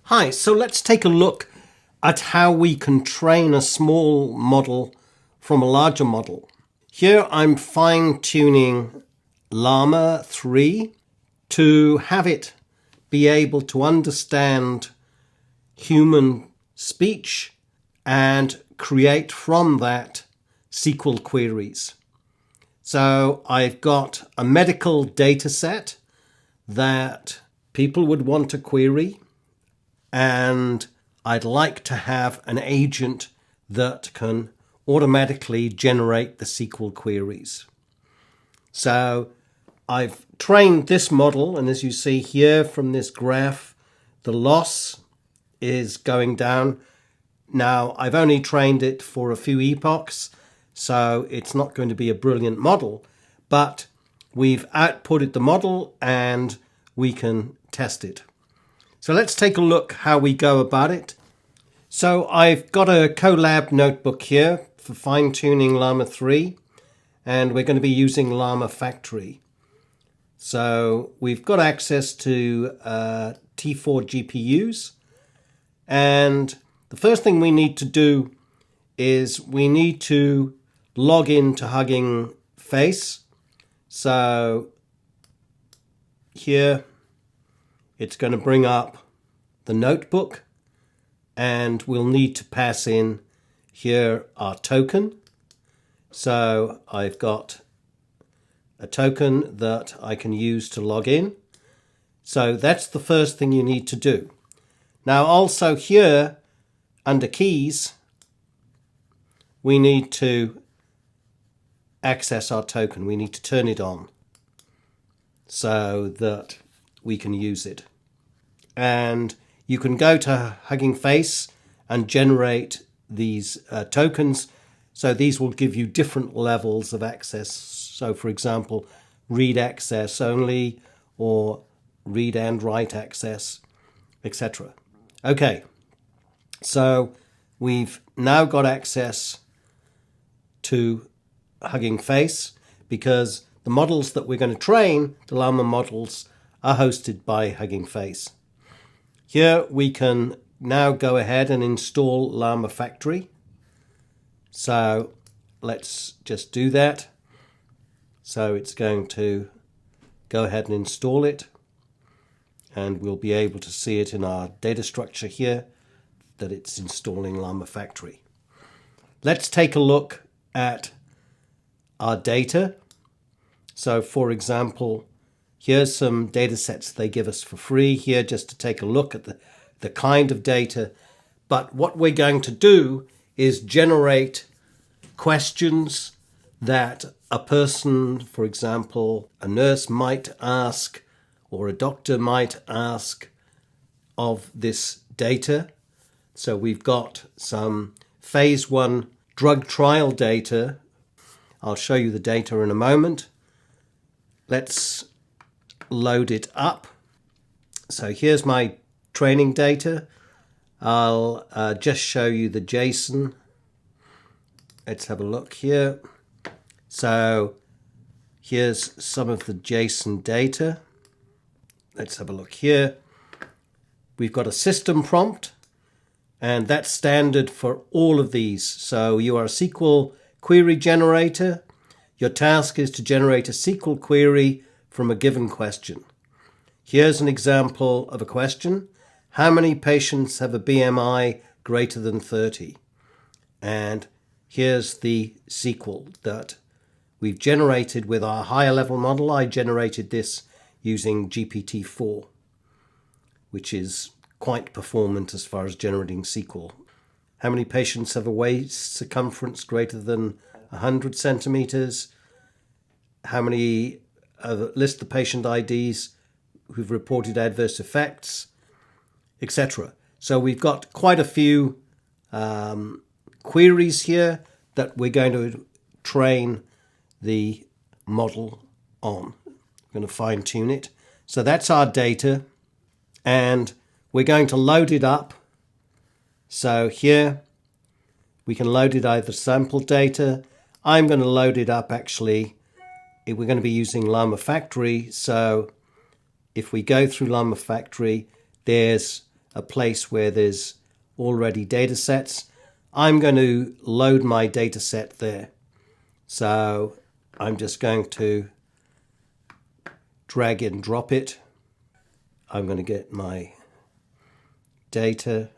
Hi, so let's take a look at how we can train a small model from a larger model. Here I'm fine-tuning Llama 3 to have it be able to understand human speech and create from that SQL queries. So I've got a medical data set that people would want to query, and I'd like to have an agent that can automatically generate the SQL queries. So I've trained this model, and as you see here from this graph, the loss is going down. Now, I've only trained it for a few epochs, so it's not going to be a brilliant model, but we've outputted the model and we can test it. So let's take a look how we go about it. So I've got a Colab notebook here for fine-tuning Llama 3, and we're going to be using Llama-Factory. So we've got access to T4 GPUs, and the first thing we need to do is we need to log into Hugging Face. So here it's going to bring up the notebook, and we'll need to pass in here our token. So I've got a token that I can use to log in. So that's the first thing you need to do. Now also here under keys, we need to access our token. We need to turn it on so that we can use it. And you can go to Hugging Face and generate these tokens. So these will give you different levels of access. So for example, read access only, or read and write access, etc. Okay, so we've now got access to Hugging Face because the models that we're going to train, the Llama models, are hosted by Hugging Face. Here we can now go ahead and install Llama-Factory. So let's just do that. So it's going to go ahead and install it, and we'll be able to see it in our data structure here that it's installing Llama-Factory. Let's take a look at our data. So for example, here's some data sets they give us for free here just to take a look at the kind of data. But what we're going to do is generate questions that a person, for example, a nurse might ask or a doctor might ask of this data. So we've got some phase 1 drug trial data. I'll show you the data in a moment. Let's load it up. So here's my training data. I'll just show you the JSON. Let's have a look here. So here's some of the JSON data. Let's have a look here. We've got a system prompt, and that's standard for all of these. So you are a SQL query generator. Your task is to generate a SQL query from a given question. Here's an example of a question. How many patients have a BMI greater than 30? And here's the SQL that we've generated with our higher level model. I generated this using GPT-4, which is quite performant as far as generating SQL. How many patients have a waist circumference greater than 100 centimeters? How many list the patient IDs who've reported adverse effects, etc. So we've got quite a few queries here that we're going to train the model on. We're going to fine tune it. So that's our data, and we're going to load it up. So here we can load it either sample data. I'm going to load it up actually. We're going to be using Llama-Factory. So if we go through Llama-Factory, there's a place where there's already data sets. I'm going to load my data set there. So I'm just going to drag and drop it. I'm going to get my data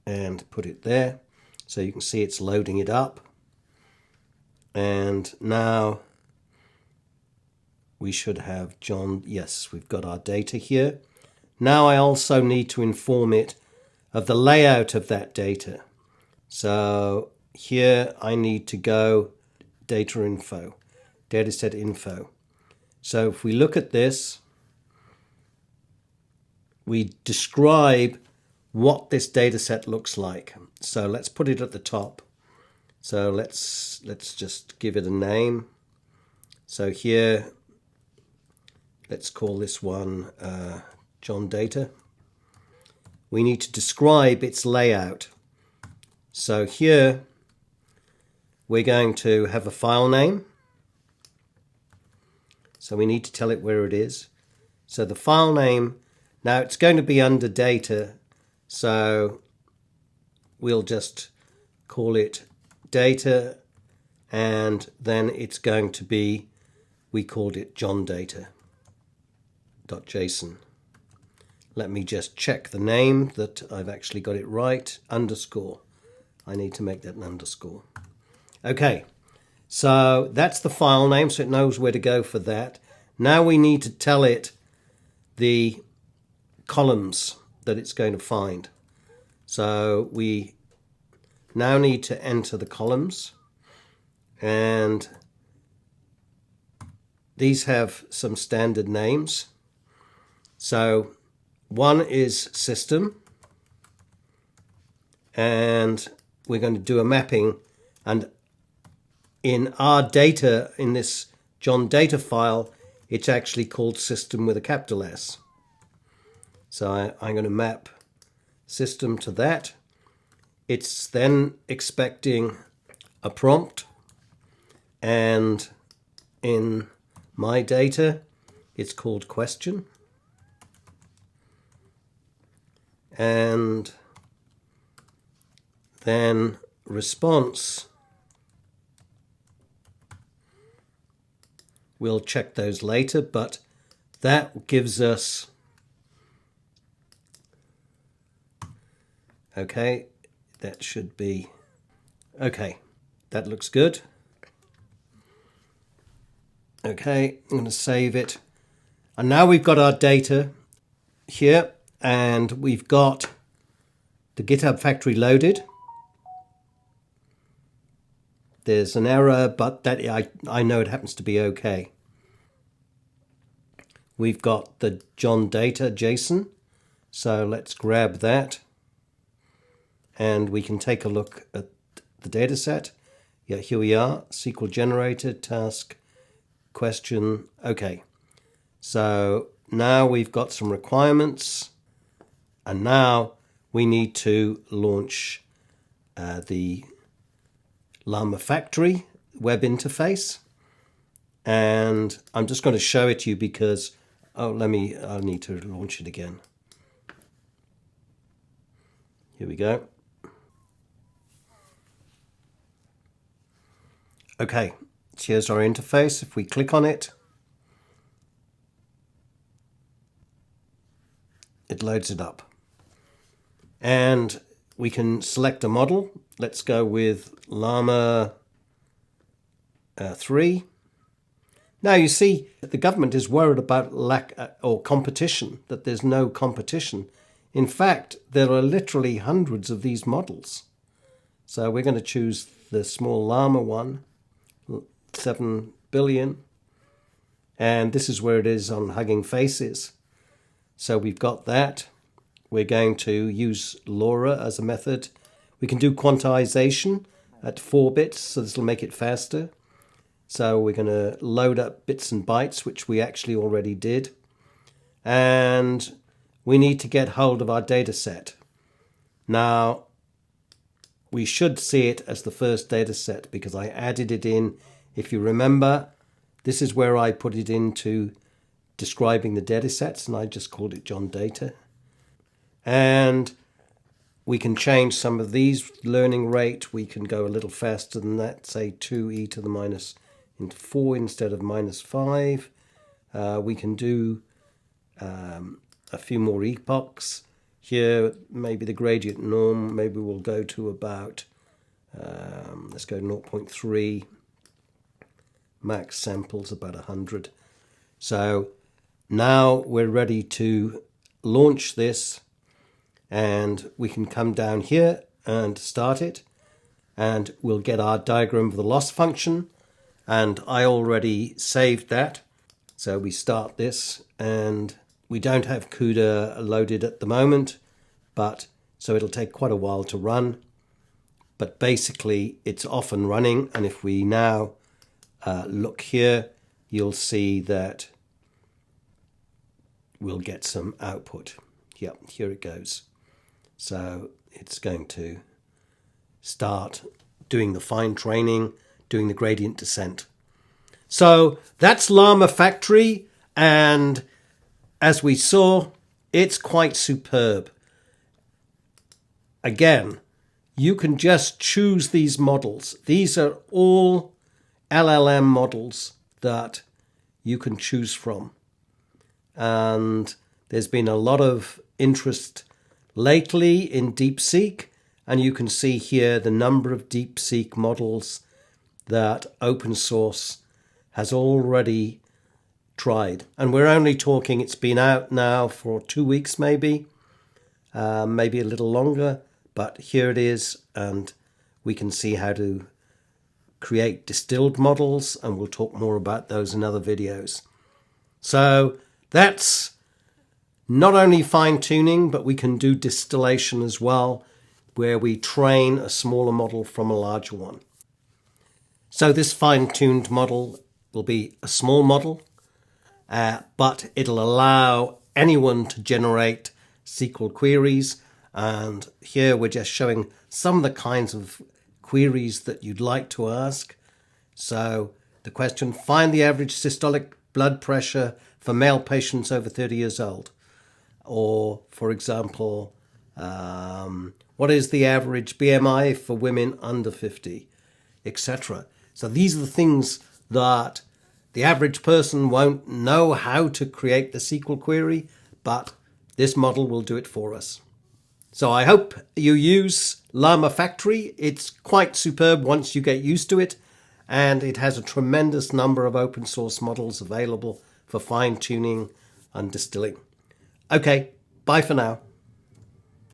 and put it there. So you can see it's loading it up. And now we should have John. Yes, we've got our data here. Now I also need to inform it of the layout of that data. So here I need to go data info, dataset info. So if we look at this, we describe what this dataset looks like. So let's put it at the top. So let's just give it a name. So here, let's call this one John Data. We need to describe its layout. So here, we're going to have a file name. So we need to tell it where it is. So the file name, now it's going to be under data. So we'll just call it data, and then it's going to be, we called it John Data.json. Let me just check the name that I've actually got it right. Underscore. I need to make that an underscore. Okay, so that's the file name, so it knows where to go for that. Now we need to tell it the columns that it's going to find. So we now need to enter the columns, and these have some standard names. So one is system, and we're going to do a mapping, and in our data, in this John data file, it's actually called system with a capital S. So I'm going to map system to that. It's then expecting a prompt, and in my data, it's called question. And then response, we'll check those later, but that gives us, okay, that should be, okay, that looks good. Okay, I'm going to save it. And now we've got our data here, and we've got the GitHub factory loaded. There's an error, but that I know it happens to be okay. We've got the John data JSON, so let's grab that, and we can take a look at the data set. Yeah, here we are, SQL generator, task, question. Okay, so now we've got some requirements, and now we need to launch the Llama-Factory web interface. And I'm just going to show it to you because, I need to launch it again. Here we go. Okay, so here's our interface. If we click on it, it loads it up. And we can select a model. Let's go with Llama-3. Now you see, the government is worried about lack or competition, that there's no competition. In fact, there are literally hundreds of these models. So we're going to choose the small llama one, 7 billion. And this is where it is on Hugging Faces. So we've got that. We're going to use LoRa as a method. We can do quantization at 4 bits, so this will make it faster. So we're going to load up bits and bytes, which we actually already did. And we need to get hold of our data set. Now, we should see it as the first data set because I added it in. If you remember, this is where I put it into describing the data sets, and I just called it John Data. And we can change some of these learning rate. We can go a little faster than that, say 2e to the minus 4 instead of minus 5. We can do a few more epochs. Here, maybe the gradient norm, maybe we'll go to about, let's go 0.3. Max samples about 100. So now we're ready to launch this, and we can come down here and start it, and we'll get our diagram of the loss function, and I already saved that. So we start this, and we don't have CUDA loaded at the moment, but so it'll take quite a while to run, but basically it's off and running. And if we now look here, you'll see that we'll get some output. Yep, here it goes. So it's going to start doing the fine training, doing the gradient descent. So that's Llama-Factory, and as we saw, it's quite superb. Again, you can just choose these models. These are all LLM models that you can choose from. And there's been a lot of interest lately in DeepSeek, and you can see here the number of DeepSeek models that open source has already tried. And we're only talking, it's been out now for 2 weeks maybe a little longer, but here it is, and we can see how to create distilled models, and we'll talk more about those in other videos. So that's not only fine-tuning, but we can do distillation as well, where we train a smaller model from a larger one. So this fine-tuned model will be a small model, but it'll allow anyone to generate SQL queries. And here we're just showing some of the kinds of queries that you'd like to ask. So the question, find the average systolic blood pressure for male patients over 30 years old. Or, for example, what is the average BMI for women under 50, etc. So these are the things that the average person won't know how to create the SQL query, but this model will do it for us. So I hope you use Llama-Factory. It's quite superb once you get used to it, and it has a tremendous number of open source models available for fine-tuning and distilling. Okay, bye for now.